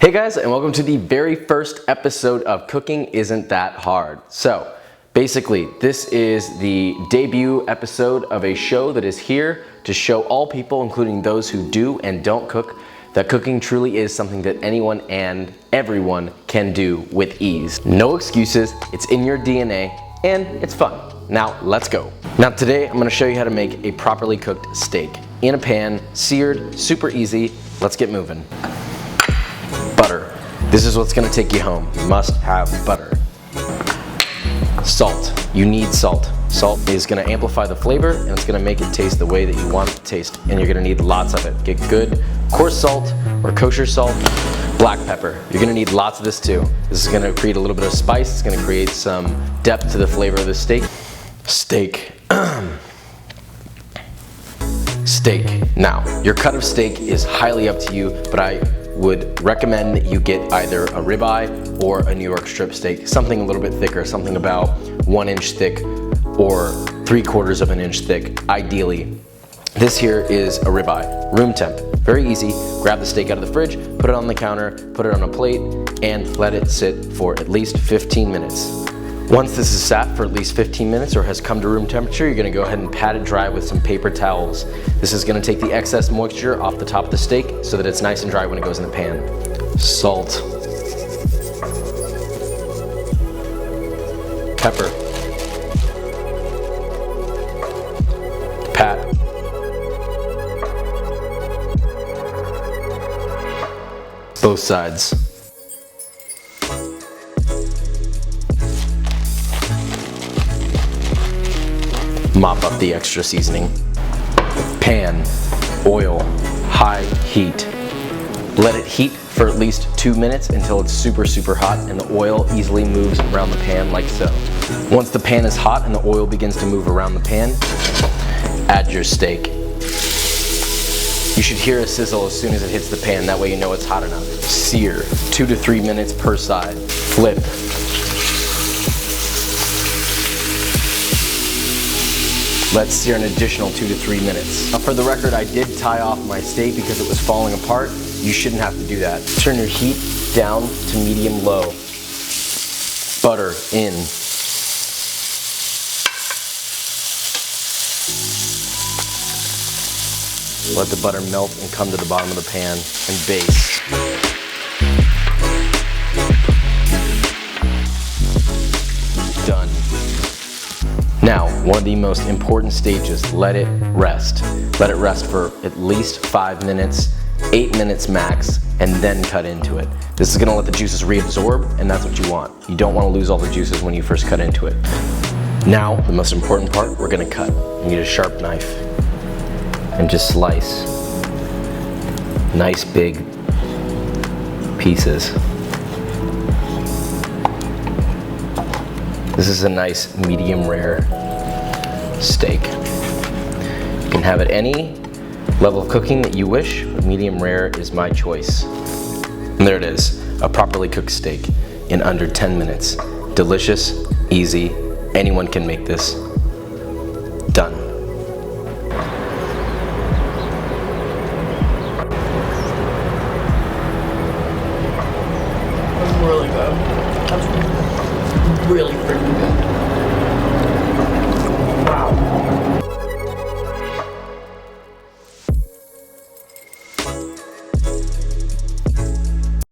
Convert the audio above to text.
Hey guys, and welcome to the very first episode of Cooking Isn't That Hard. So, basically, this is the debut episode of a show that is here to show all people, including those who do and don't cook, that cooking truly is something that anyone and everyone can do with ease. No excuses, it's in your DNA, and it's fun. Now, let's go. Now today, I'm gonna show you how to make a properly cooked steak. In a pan, seared, super easy. Let's get moving. Butter. This is what's gonna take you home. You must have butter. Salt. You need salt. Salt is gonna amplify the flavor and it's gonna make it taste the way that you want it to taste. And you're gonna need lots of it. Get good coarse salt or kosher salt. Black pepper. You're gonna need lots of this too. This is gonna create a little bit of spice. It's gonna create some depth to the flavor of the steak. Steak. Steak. Now, your cut of steak is highly up to you, but I would recommend that you get either a ribeye or a New York strip steak, something a little bit thicker, something about 1 inch thick or 3/4 of an inch thick, ideally. This here is a ribeye, room temp, very easy. Grab the steak out of the fridge, put it on the counter, put it on a plate, and let it sit for at least 15 minutes. Once this is sat for at least 15 minutes or has come to room temperature, you're gonna go ahead and pat it dry with some paper towels. This is gonna take the excess moisture off the top of the steak so that it's nice and dry when it goes in the pan. Salt. Pepper. Pat. Both sides. Mop up the extra seasoning. Pan, oil, high heat. Let it heat for at least 2 minutes until it's super hot and the oil easily moves around the pan like so. Once the pan is hot and the oil begins to move around the pan, add your steak. You should hear a sizzle as soon as it hits the pan, that way you know it's hot enough. Sear, 2 to 3 minutes per side. Flip. Let's sear an additional 2 to 3 minutes. Now for the record, I did tie off my steak because it was falling apart. You shouldn't have to do that. Turn your heat down to medium-low. Butter in. Let the butter melt and come to the bottom of the pan and baste. Done. Now, one of the most important stages, let it rest. Let it rest for at least 5 minutes, 8 minutes max, and then cut into it. This is gonna let the juices reabsorb, and that's what you want. You don't wanna lose all the juices when you first cut into it. Now, the most important part, we're gonna cut. You need a sharp knife, and just slice. Nice big pieces. This is a nice medium rare steak. You can have it any level of cooking that you wish, but medium rare is my choice. And there it is, a properly cooked steak in under 10 minutes. Delicious, easy, anyone can make this.